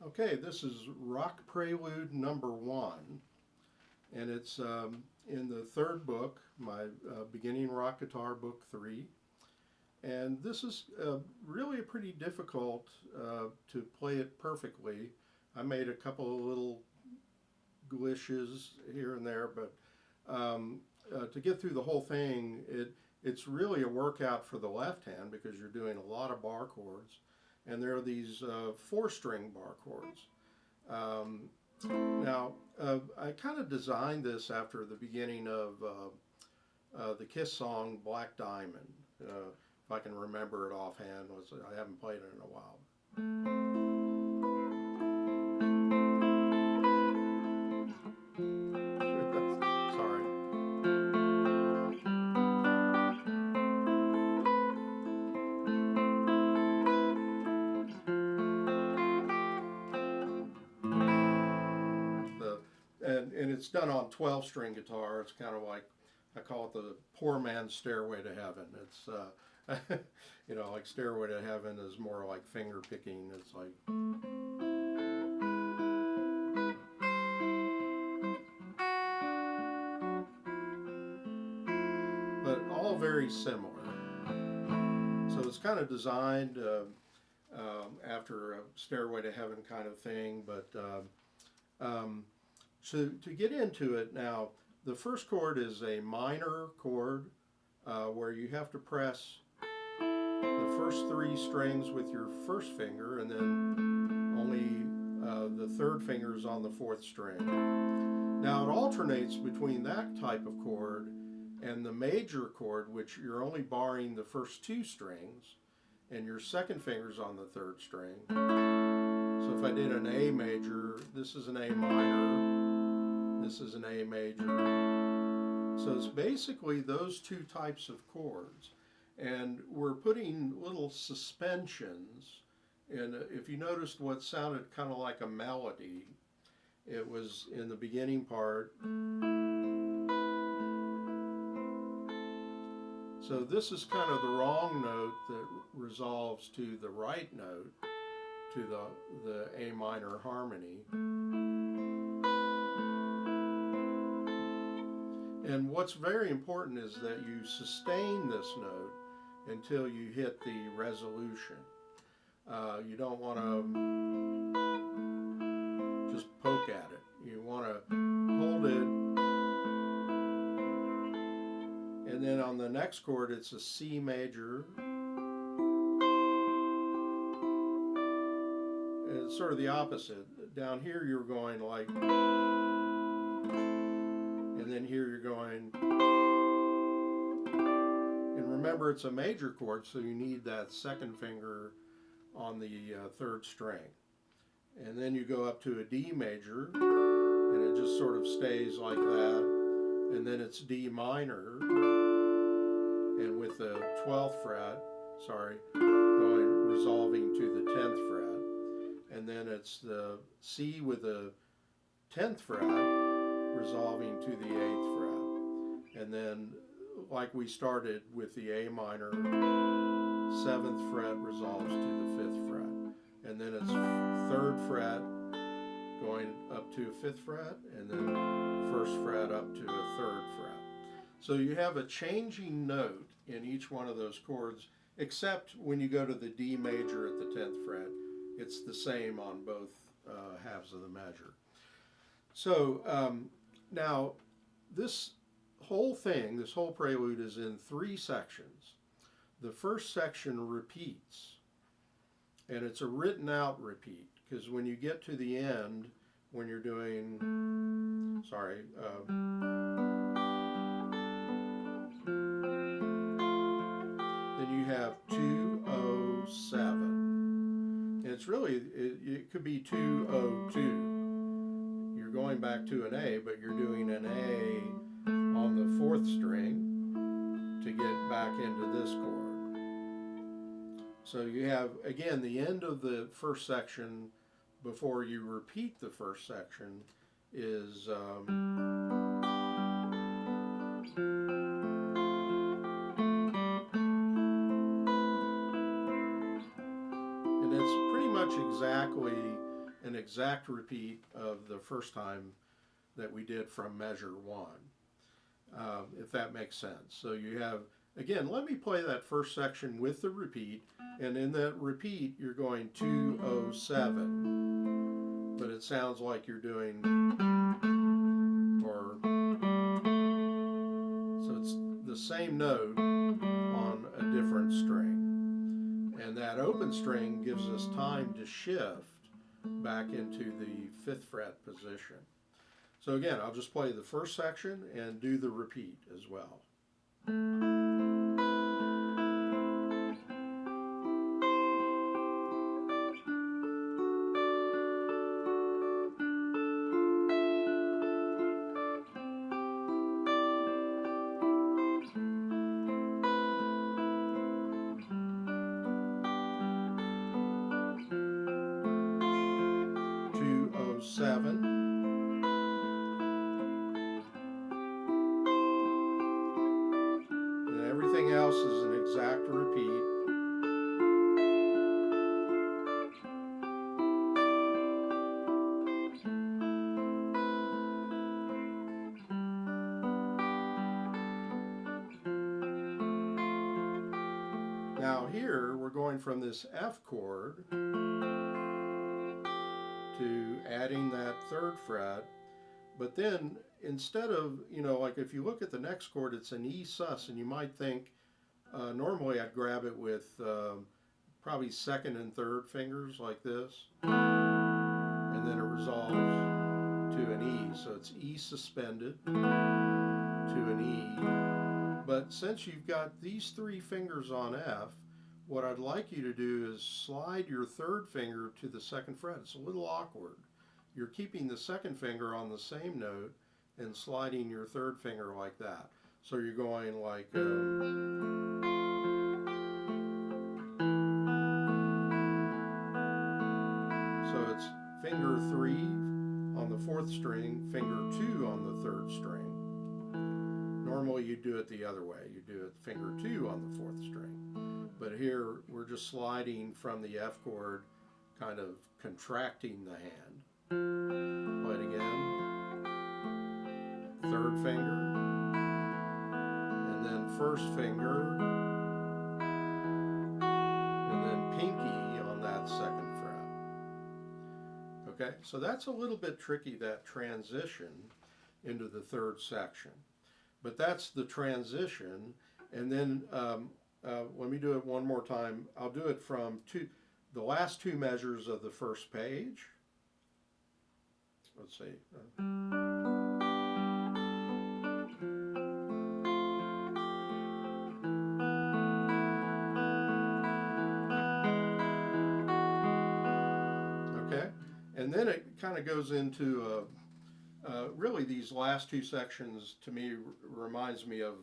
Okay, this is Rock Prelude number 1, and it's in the third book, my beginning rock guitar book 3. And this is really pretty difficult to play it perfectly. I made a couple of little glitches here and there, but to get through the whole thing, it's really a workout for the left hand because you're doing a lot of bar chords. And there are these 4-string bar chords. Now, I kind of designed this after the beginning of the Kiss song Black Diamond. If I can remember it offhand, I haven't played it in a while. Sorry. And it's done on 12-string guitar. It's kind of like, I call it the poor man's Stairway to Heaven. It's, like Stairway to Heaven is more like finger picking. It's like, but all very similar. So it's kind of designed after a Stairway to Heaven kind of thing, but so to get into it now, the first chord is a minor chord where you have to press the first 3 strings with your first finger, and then only the third finger is on the 4th string. Now it alternates between that type of chord and the major chord, which you're only barring the first 2 strings, and your second finger's on the 3rd string. So if I did an A major, this is an A minor, this is an A major. So it's basically those 2 types of chords. And we're putting little suspensions. And if you noticed what sounded kind of like a melody, it was in the beginning part. So this is kind of the wrong note that resolves to the right note, to the A minor harmony. And what's very important is that you sustain this note until you hit the resolution. You don't want to just poke at it. You want to hold it. And then on the next chord, it's a C major. And it's sort of the opposite. Down here, you're going like, and then here you're going, and remember it's a major chord, so you need that second finger on the 3rd string. And then you go up to a D major, and it just sort of stays like that, and then it's D minor, and with the 12th fret, resolving to the 10th fret, and then it's the C with the 10th fret, resolving to the 8th fret, and then like we started with the A minor, 7th fret resolves to the 5th fret, and then it's 3rd fret going up to a 5th fret, and then 1st fret up to a 3rd fret. So you have a changing note in each one of those chords, except when you go to the D major at the 10th fret, it's the same on both halves of the measure. So now this whole thing, this whole prelude is in 3 sections. The first section repeats, and it's a written out repeat, because when you get to the end, when you're doing, then you have 207. And it's really, it could be 202. You're going back to an A, but you're doing an A on the 4th string to get back into this chord. So you have, again, the end of the first section before you repeat the first section is and it's pretty much exactly an exact repeat of the first time that we did from measure 1, if that makes sense. So you have, again, let me play that first section with the repeat, and in that repeat you're going 207, but it sounds like you're doing, or, so it's the same note on a different string. And that open string gives us time to shift back into the 5th fret position. So again, I'll just play the first section and do the repeat as well. Seven, and everything else is an exact repeat. Now here we're going from this F chord to adding that 3rd fret, but then instead of, like if you look at the next chord, it's an E sus, and you might think normally I'd grab it with probably 2nd and 3rd fingers like this, and then it resolves to an E, so it's E suspended to an E. But since you've got these 3 fingers on F, what I'd like you to do is slide your 3rd finger to the 2nd fret. It's a little awkward. You're keeping the 2nd finger on the same note and sliding your 3rd finger like that. So you're going like, so it's finger 3 on the 4th string, finger 2 on the 3rd string. Normally you do it the other way. You do it finger 2 on the 4th string. But here we're just sliding from the F chord, kind of contracting the hand. Play it again. 3rd finger, and then 1st finger, and then pinky on that 2nd fret. Okay, so that's a little bit tricky, that transition into the 3rd section. But that's the transition, and then let me do it one more time. I'll do it from the last 2 measures of the first page. Let's see. Okay, and then it kind of goes into really these last 2 sections to me reminds me of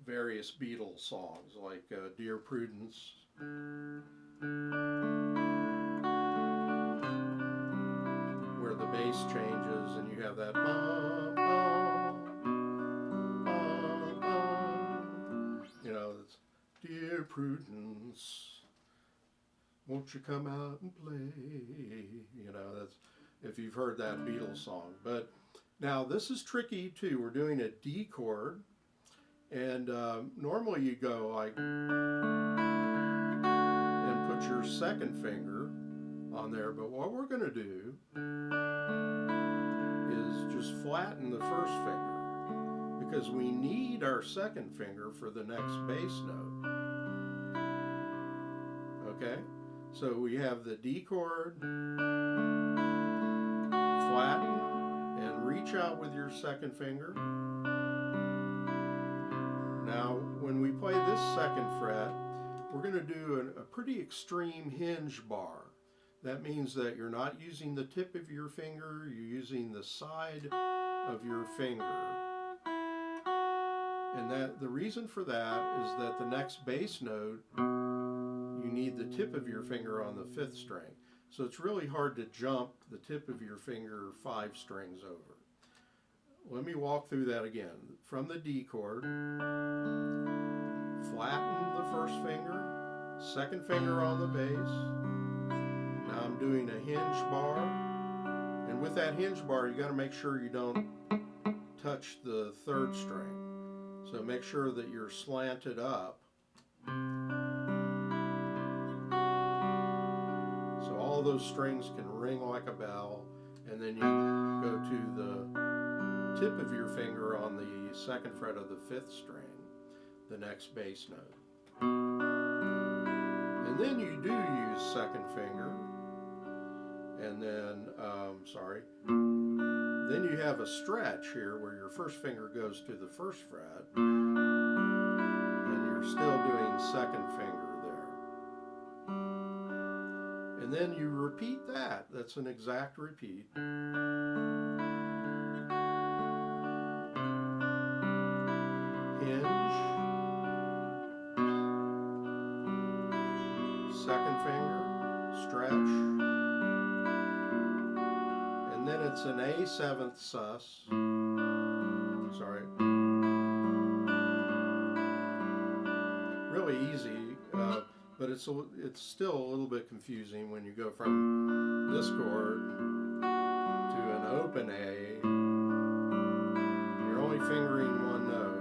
various Beatles songs like Dear Prudence, where the bass changes and you have that bum, bum, bum, bum. It's Dear Prudence, won't you come out and play? That's, if you've heard that Beatles song. But now this is tricky too. We're doing a D chord. And normally you go like, and put your 2nd finger on there, but what we're going to do is just flatten the 1st finger, because we need our 2nd finger for the next bass note. Okay, so we have the D chord, flatten, and reach out with your 2nd finger. Now, when we play this 2nd fret, we're going to do a pretty extreme hinge bar. That means that you're not using the tip of your finger, you're using the side of your finger. And the reason for that is that the next bass note, you need the tip of your finger on the 5th string. So it's really hard to jump the tip of your finger 5 strings over. Let me walk through that again. From the D chord, flatten the 1st finger, 2nd finger on the bass. Now I'm I'm doing a hinge bar, and with that hinge bar you got to make sure you don't touch the third string. So make sure that you're slanted up. So all those strings can ring like a bell, and then you go to the tip of your finger on the second fret of the fifth string, the next bass note. And then you do use second finger, and then, then you have a stretch here where your first finger goes to the first fret, and you're still doing second finger there. And then you repeat that. That's an exact repeat. Hinge, second finger, stretch, and then it's an A seventh sus. Sorry. Really easy, but it's still a little bit confusing when you go from this chord to an open A. You're only fingering one note.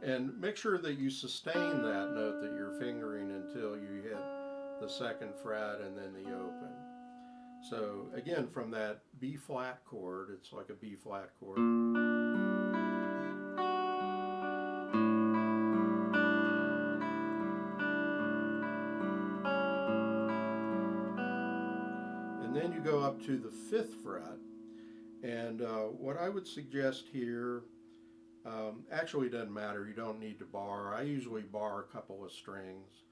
And make sure that you sustain that note that you're fingering until you hit the second fret and then the open. So again, from that B flat chord, it's like a B flat chord. And then you go up to the fifth fret. And what I would suggest here, actually it doesn't matter, you don't need to bar. I usually bar a couple of strings,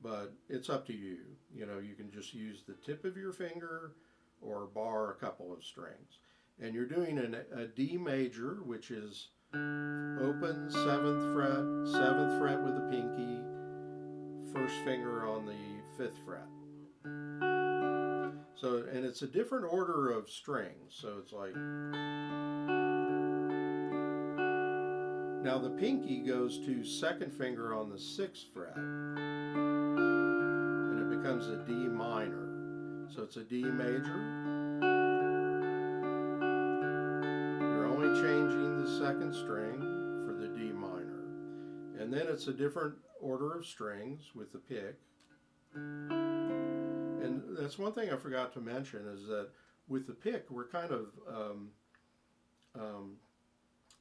but it's up to you. You know, you can just use the tip of your finger or bar a couple of strings. And you're doing a D major, which is open, 7th fret with the pinky, first finger on the 5th fret. So, and it's a different order of strings, so it's like, now the pinky goes to second finger on the 6th fret, and it becomes a D minor. So it's a D major. You're only changing the second string for the D minor. And then it's a different order of strings with the pick. And that's one thing I forgot to mention, is that with the pick, we're kind of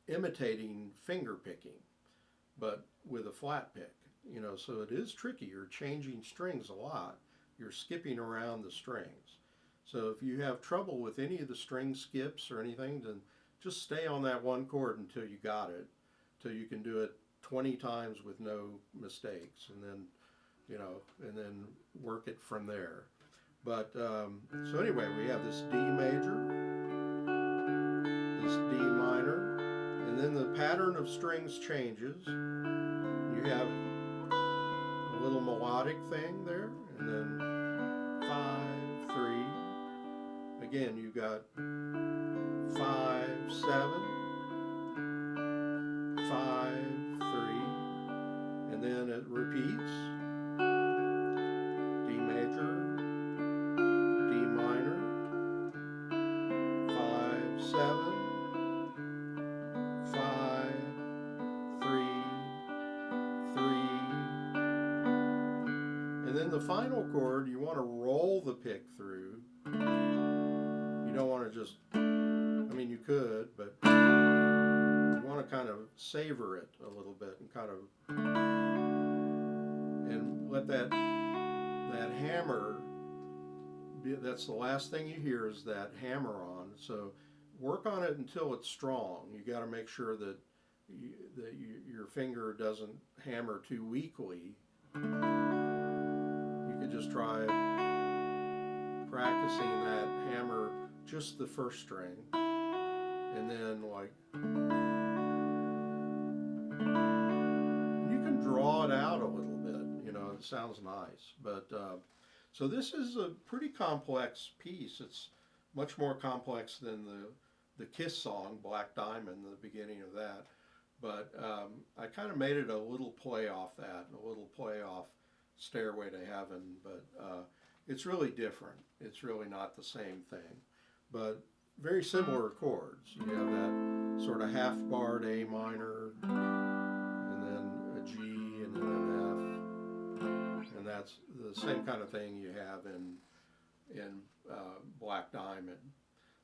imitating finger picking, but with a flat pick, you know, so it is tricky. You're changing strings a lot. You're skipping around the strings. So if you have trouble with any of the string skips or anything, then just stay on that one chord until you got it, till you can do it 20 times with no mistakes, and then, you know, and then work it from there. But so anyway, we have this D major, this D minor, and then the pattern of strings changes. You have a little melodic thing there, and then 5, 3. Again, you got 5, 7, 5, 3, and then it repeats. D major, D minor, 5, 7, 5, 3, 3. And then the final chord, you want to roll the pick through. You don't want to just, I mean, you could, but you want to kind of savor it a little bit and kind of, and let that hammer, that's the last thing you hear is that hammer on. So work on it until it's strong. You got to make sure that your finger doesn't hammer too weakly. You could just try practicing that hammer, just the first string, and then like, you can draw it out a little bit, you know, it sounds nice. But so this is a pretty complex piece. It's much more complex than the Kiss song, Black Diamond, the beginning of that. But I kind of made it a little play off that, and a little play off Stairway to Heaven, but it's really different. It's really not the same thing, but very similar chords. You have that sort of half barred A minor, and then a G, and then an F, and that's the same kind of thing you have in Black Diamond.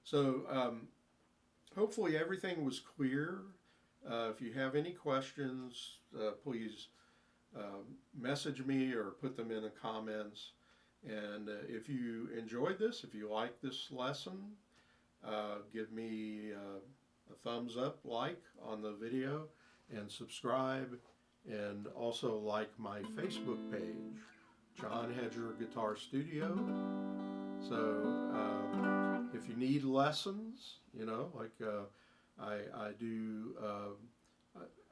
So hopefully everything was clear. If you have any questions, please message me or put them in the comments. And if you enjoyed this, if you like this lesson, give me a thumbs up, like on the video, and subscribe, and also like my Facebook page, John Hedger Guitar Studio. So if you need lessons, like I do,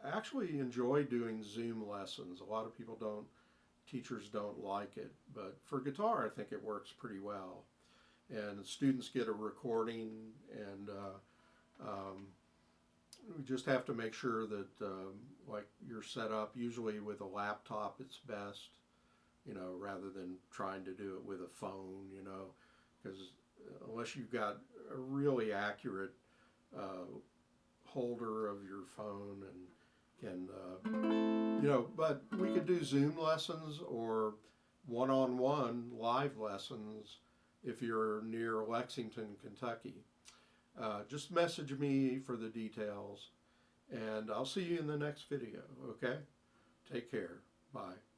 I actually enjoy doing Zoom lessons. A lot of teachers don't like it, but for guitar I think it works pretty well. And the students get a recording, and we just have to make sure that like you're set up. Usually with a laptop it's best, rather than trying to do it with a phone, because unless you've got a really accurate holder of your phone and can, but we could do Zoom lessons or one-on-one live lessons if you're near Lexington, Kentucky. Just message me for the details, and I'll see you in the next video, okay? Take care. Bye.